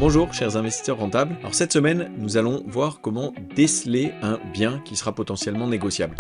Bonjour chers investisseurs rentables, alors cette semaine nous allons voir comment déceler un bien qui sera potentiellement négociable.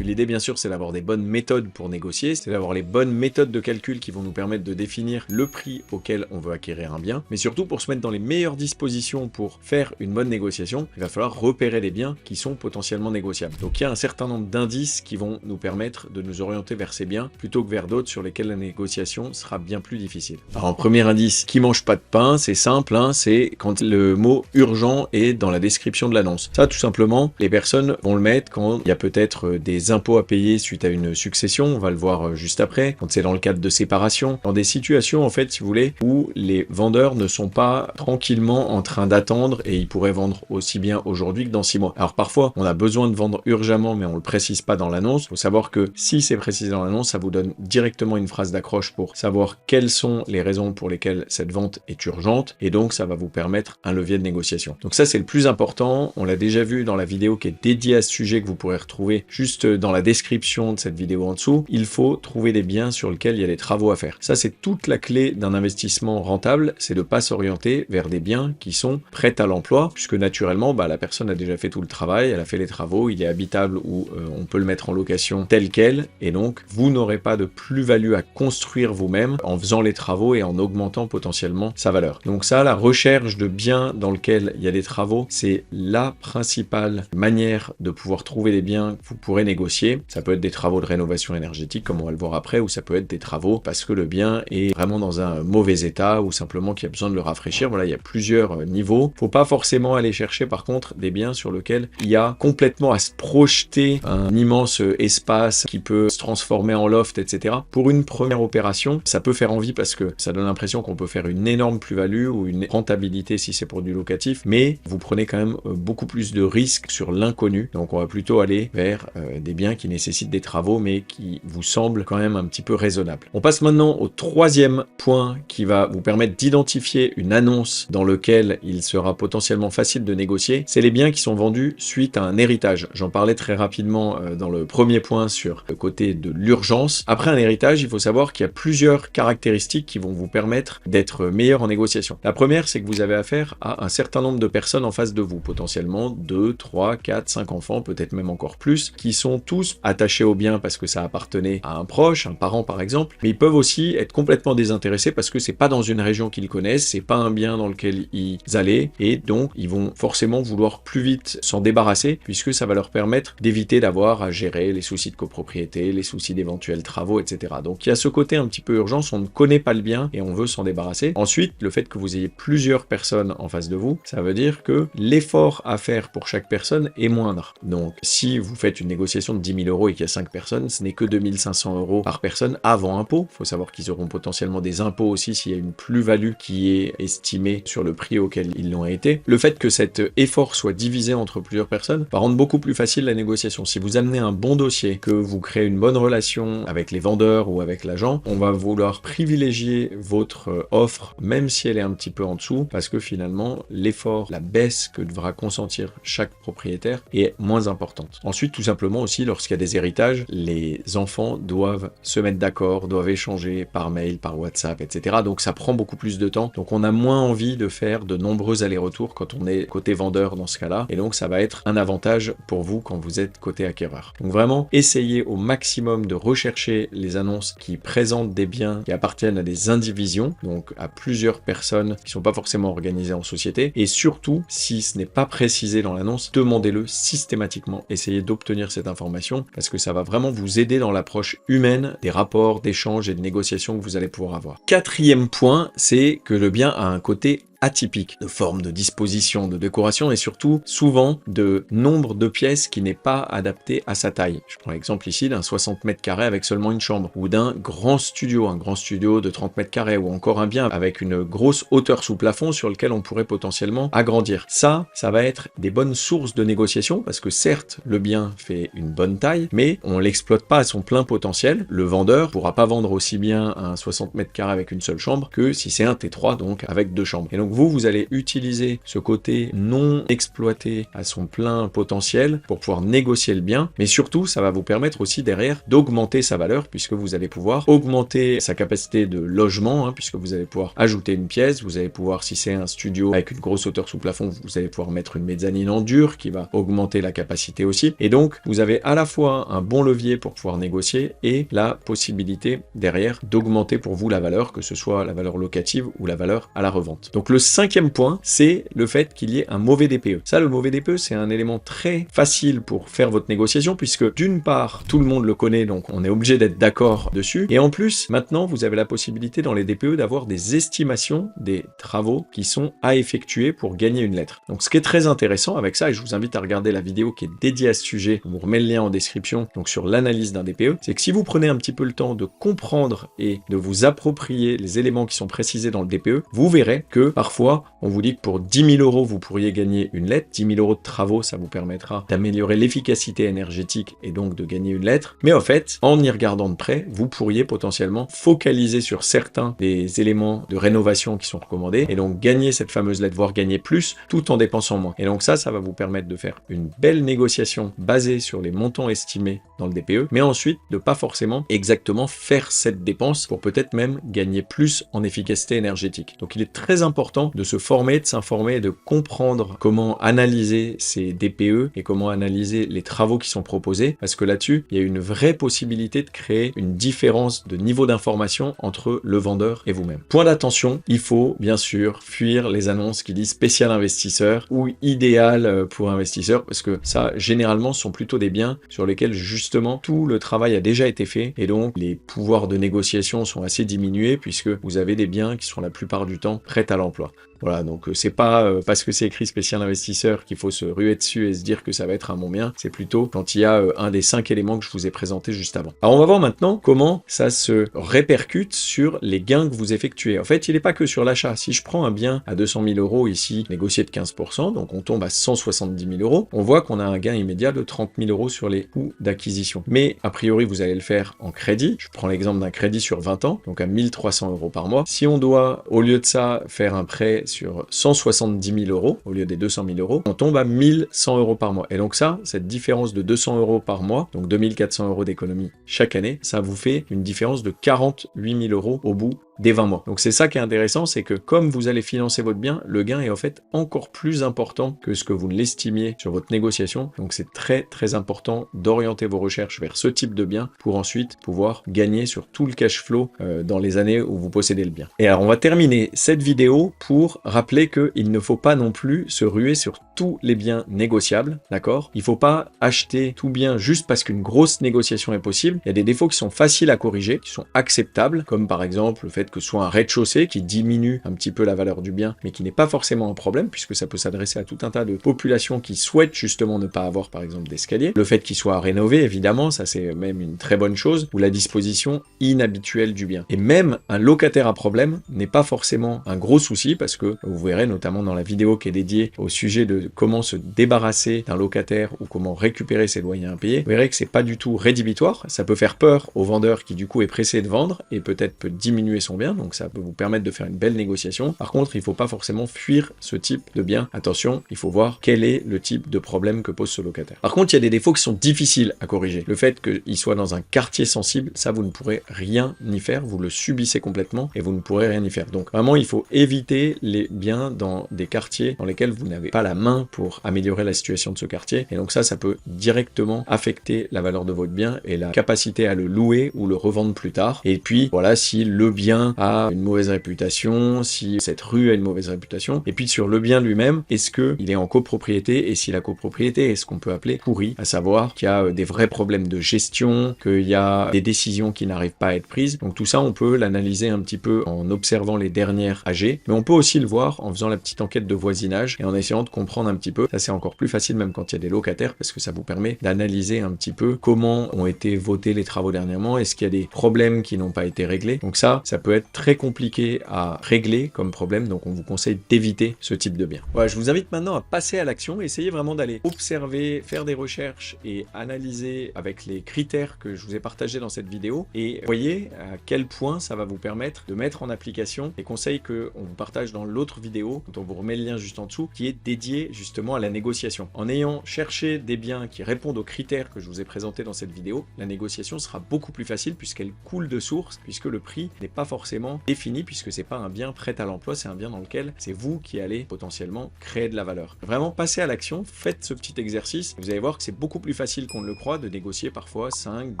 L'idée bien sûr c'est d'avoir des bonnes méthodes pour négocier, c'est d'avoir les bonnes méthodes de calcul qui vont nous permettre de définir le prix auquel on veut acquérir un bien, mais surtout pour se mettre dans les meilleures dispositions pour faire une bonne négociation, il va falloir repérer les biens qui sont potentiellement négociables. Donc il y a un certain nombre d'indices qui vont nous permettre de nous orienter vers ces biens plutôt que vers d'autres sur lesquels la négociation sera bien plus difficile. Alors premier indice qui mange pas de pain, c'est simple, c'est quand le mot urgent est dans la description de l'annonce. Ça tout simplement, les personnes vont le mettre quand il y a peut-être des impôts à payer suite à une succession, on va le voir juste après, quand c'est dans le cadre de séparation, dans des situations en fait si vous voulez où les vendeurs ne sont pas tranquillement en train d'attendre et ils pourraient vendre aussi bien aujourd'hui que dans 6 mois. Alors parfois on a besoin de vendre urgemment mais on le précise pas dans l'annonce, il faut savoir que si c'est précisé dans l'annonce, ça vous donne directement une phrase d'accroche pour savoir quelles sont les raisons pour lesquelles cette vente est urgente et donc ça va vous permettre un levier de négociation. Donc ça c'est le plus important, on l'a déjà vu dans la vidéo qui est dédiée à ce sujet que vous pourrez retrouver juste dans la description de cette vidéo en dessous, il faut trouver des biens sur lesquels il y a des travaux à faire. Ça, c'est toute la clé d'un investissement rentable, c'est de ne pas s'orienter vers des biens qui sont prêts à l'emploi, puisque naturellement, la personne a déjà fait tout le travail, elle a fait les travaux, il est habitable ou on peut le mettre en location tel quel, et donc vous n'aurez pas de plus-value à construire vous-même en faisant les travaux et en augmentant potentiellement sa valeur. Donc ça, la recherche de biens dans lesquels il y a des travaux, c'est la principale manière de pouvoir trouver des biens que vous pourrez négocier. Ça peut être des travaux de rénovation énergétique comme on va le voir après, ou ça peut être des travaux parce que le bien est vraiment dans un mauvais état ou simplement qu'il y a besoin de le rafraîchir. Voilà, il y a plusieurs niveaux. Faut pas forcément aller chercher par contre des biens sur lesquels il y a complètement à se projeter un immense espace qui peut se transformer en loft, etc. Pour une première opération, ça peut faire envie parce que ça donne l'impression qu'on peut faire une énorme plus-value ou une rentabilité si c'est pour du locatif, mais vous prenez quand même beaucoup plus de risques sur l'inconnu. Donc on va plutôt aller vers des biens qui nécessitent des travaux mais qui vous semblent quand même un petit peu raisonnables. On passe maintenant au troisième point qui va vous permettre d'identifier une annonce dans laquelle il sera potentiellement facile de négocier. C'est les biens qui sont vendus suite à un héritage. J'en parlais très rapidement dans le premier point sur le côté de l'urgence. Après un héritage, il faut savoir qu'il y a plusieurs caractéristiques qui vont vous permettre d'être meilleur en négociation. La première, c'est que vous avez affaire à un certain nombre de personnes en face de vous, potentiellement 2, 3, 4, 5 enfants, peut-être même encore plus, qui sont tous attachés au bien parce que ça appartenait à un proche, un parent par exemple, mais ils peuvent aussi être complètement désintéressés parce que c'est pas dans une région qu'ils connaissent, c'est pas un bien dans lequel ils allaient, et donc ils vont forcément vouloir plus vite s'en débarrasser puisque ça va leur permettre d'éviter d'avoir à gérer les soucis de copropriété, les soucis d'éventuels travaux, etc. Donc il y a ce côté un petit peu urgence, on ne connaît pas le bien et on veut s'en débarrasser. Ensuite, le fait que vous ayez plusieurs personnes en face de vous, ça veut dire que l'effort à faire pour chaque personne est moindre. Donc si vous faites une négociation de 10 000 € et qu'il y a 5 personnes, ce n'est que 2 500 € par personne avant impôt. Il faut savoir qu'ils auront potentiellement des impôts aussi s'il y a une plus-value qui est estimée sur le prix auquel ils l'ont été. Le fait que cet effort soit divisé entre plusieurs personnes va rendre beaucoup plus facile la négociation. Si vous amenez un bon dossier, que vous créez une bonne relation avec les vendeurs ou avec l'agent, on va vouloir privilégier votre offre, même si elle est un petit peu en dessous, parce que finalement, l'effort, la baisse que devra consentir chaque propriétaire est moins importante. Ensuite, tout simplement aussi, lorsqu'il y a des héritages, les enfants doivent se mettre d'accord, doivent échanger par mail, par WhatsApp, etc. Donc ça prend beaucoup plus de temps. Donc on a moins envie de faire de nombreux allers-retours quand on est côté vendeur dans ce cas-là. Et donc ça va être un avantage pour vous quand vous êtes côté acquéreur. Donc vraiment, essayez au maximum de rechercher les annonces qui présentent des biens qui appartiennent à des indivisions, donc à plusieurs personnes qui ne sont pas forcément organisées en société. Et surtout, si ce n'est pas précisé dans l'annonce, demandez-le systématiquement. Essayez d'obtenir cette information parce que ça va vraiment vous aider dans l'approche humaine des rapports, d'échanges et de négociations que vous allez pouvoir avoir. Quatrième point, c'est que le bien a un côté atypique, de forme, de disposition, de décoration et surtout souvent de nombre de pièces qui n'est pas adapté à sa taille. Je prends l'exemple ici d'un 60 mètres carrés avec seulement une chambre ou d'un grand studio, un grand studio de 30 mètres carrés ou encore un bien avec une grosse hauteur sous plafond sur lequel on pourrait potentiellement agrandir. Ça va être des bonnes sources de négociation parce que certes le bien fait une bonne taille mais on l'exploite pas à son plein potentiel. Le vendeur pourra pas vendre aussi bien un 60 mètres carrés avec une seule chambre que si c'est un T3 donc avec 2 chambres. Et donc donc vous allez utiliser ce côté non exploité à son plein potentiel pour pouvoir négocier le bien, mais surtout ça va vous permettre aussi derrière d'augmenter sa valeur, puisque vous allez pouvoir augmenter sa capacité de logement, hein, puisque vous allez pouvoir ajouter une pièce, vous allez pouvoir, si c'est un studio avec une grosse hauteur sous plafond, vous allez pouvoir mettre une mezzanine en dur qui va augmenter la capacité aussi, et donc vous avez à la fois un bon levier pour pouvoir négocier et la possibilité derrière d'augmenter pour vous la valeur, que ce soit la valeur locative ou la valeur à la revente. Donc le cinquième point, c'est le fait qu'il y ait un mauvais DPE. Ça, le mauvais DPE, c'est un élément très facile pour faire votre négociation, puisque d'une part, tout le monde le connaît, donc on est obligé d'être d'accord dessus, et en plus, maintenant, vous avez la possibilité dans les DPE d'avoir des estimations des travaux qui sont à effectuer pour gagner une lettre. Donc ce qui est très intéressant avec ça, et je vous invite à regarder la vidéo qui est dédiée à ce sujet, je vous remets le lien en description, donc sur l'analyse d'un DPE, c'est que si vous prenez un petit peu le temps de comprendre et de vous approprier les éléments qui sont précisés dans le DPE, vous verrez que parfois, on vous dit que pour 10 000 € vous pourriez gagner une lettre, 10 000 € de travaux, ça vous permettra d'améliorer l'efficacité énergétique et donc de gagner une lettre, mais en fait, en y regardant de près, vous pourriez potentiellement focaliser sur certains des éléments de rénovation qui sont recommandés, et donc gagner cette fameuse lettre, voire gagner plus, tout en dépensant moins. Et donc ça va vous permettre de faire une belle négociation basée sur les montants estimés dans le DPE, mais ensuite de pas forcément exactement faire cette dépense pour peut-être même gagner plus en efficacité énergétique. Donc il est très important de se former, de s'informer et de comprendre comment analyser ces DPE et comment analyser les travaux qui sont proposés, parce que là-dessus, il y a une vraie possibilité de créer une différence de niveau d'information entre le vendeur et vous-même. Point d'attention, il faut bien sûr fuir les annonces qui disent spécial investisseur ou idéal pour investisseurs, parce que ça, généralement, sont plutôt des biens sur lesquels justement tout le travail a déjà été fait, et donc les pouvoirs de négociation sont assez diminués, puisque vous avez des biens qui sont la plupart du temps prêts à l'emploi. Voilà, donc c'est pas parce que c'est écrit spécial investisseur qu'il faut se ruer dessus et se dire que ça va être un bon bien, c'est plutôt quand il y a un des 5 éléments que je vous ai présentés juste avant. Alors on va voir maintenant comment ça se répercute sur les gains que vous effectuez. En fait, il n'est pas que sur l'achat. Si je prends un bien à 200 000 € ici, négocié de 15%, donc on tombe à 170 000 €, on voit qu'on a un gain immédiat de 30 000 € sur les coûts d'acquisition. Mais a priori, vous allez le faire en crédit. Je prends l'exemple d'un crédit sur 20 ans, donc à 1 300 € par mois. Si on doit, au lieu de ça, faire un prêt sur 170 000 € au lieu des 200 000 €, on tombe à 1 100 € par mois. Et donc ça, cette différence de 200 € par mois, donc 2 400 € d'économie chaque année, ça vous fait une différence de 48 000 € au bout des 20 mois. Donc c'est ça qui est intéressant, c'est que comme vous allez financer votre bien, le gain est en fait encore plus important que ce que vous ne l'estimiez sur votre négociation. Donc c'est très très important d'orienter vos recherches vers ce type de bien pour ensuite pouvoir gagner sur tout le cash flow dans les années où vous possédez le bien. Et alors on va terminer cette vidéo pour rappeler qu'il ne faut pas non plus se ruer sur tous les biens négociables, d'accord? Il ne faut pas acheter tout bien juste parce qu'une grosse négociation est possible. Il y a des défauts qui sont faciles à corriger, qui sont acceptables, comme par exemple le fait que ce soit un rez-de-chaussée qui diminue un petit peu la valeur du bien, mais qui n'est pas forcément un problème, puisque ça peut s'adresser à tout un tas de populations qui souhaitent justement ne pas avoir par exemple d'escalier. Le fait qu'il soit rénové, évidemment, ça c'est même une très bonne chose, ou la disposition inhabituelle du bien. Et même un locataire à problème n'est pas forcément un gros souci, parce que vous verrez notamment dans la vidéo qui est dédiée au sujet de comment se débarrasser d'un locataire ou comment récupérer ses loyers impayés, vous verrez que c'est pas du tout rédhibitoire. Ça peut faire peur au vendeur qui du coup est pressé de vendre et peut-être peut diminuer son bien, donc ça peut vous permettre de faire une belle négociation. Par contre, il ne faut pas forcément fuir ce type de bien. Attention, il faut voir quel est le type de problème que pose ce locataire. Par contre, il y a des défauts qui sont difficiles à corriger. Le fait qu'il soit dans un quartier sensible, ça vous ne pourrez rien y faire, vous le subissez complètement et vous ne pourrez rien y faire. Donc vraiment, il faut éviter les biens dans des quartiers dans lesquels vous n'avez pas la main pour améliorer la situation de ce quartier. Et donc ça peut directement affecter la valeur de votre bien et la capacité à le louer ou le revendre plus tard. Et puis voilà, si le bien a une mauvaise réputation, si cette rue a une mauvaise réputation, et puis sur le bien lui-même, est-ce qu'il est en copropriété, et si la copropriété est ce qu'on peut appeler pourrie, à savoir qu'il y a des vrais problèmes de gestion, qu'il y a des décisions qui n'arrivent pas à être prises. Donc tout ça, on peut l'analyser un petit peu en observant les dernières AG, mais on peut aussi le voir en faisant la petite enquête de voisinage et en essayant de comprendre un petit peu. Ça c'est encore plus facile même quand il y a des locataires, parce que ça vous permet d'analyser un petit peu comment ont été votés les travaux dernièrement, est-ce qu'il y a des problèmes qui n'ont pas été réglés. Donc ça peut peut être très compliqué à régler comme problème, donc on vous conseille d'éviter ce type de bien. Voilà, je vous invite maintenant à passer à l'action, essayez vraiment d'aller observer, faire des recherches et analyser avec les critères que je vous ai partagés dans cette vidéo, et voyez à quel point ça va vous permettre de mettre en application les conseils qu'on vous partage dans l'autre vidéo, dont on vous remet le lien juste en dessous, qui est dédié justement à la négociation. En ayant cherché des biens qui répondent aux critères que je vous ai présentés dans cette vidéo, la négociation sera beaucoup plus facile puisqu'elle coule de source, puisque le prix n'est pas forcément défini, puisque c'est pas un bien prêt à l'emploi, c'est un bien dans lequel c'est vous qui allez potentiellement créer de la valeur. Vraiment, passez à l'action, faites ce petit exercice, vous allez voir que c'est beaucoup plus facile qu'on ne le croit de négocier parfois 5,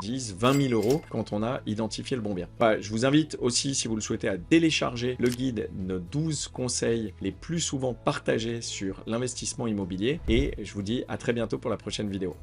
10, 20 000 euros quand on a identifié le bon bien. Voilà, je vous invite aussi, si vous le souhaitez, à télécharger le guide, nos 12 conseils les plus souvent partagés sur l'investissement immobilier, et je vous dis à très bientôt pour la prochaine vidéo.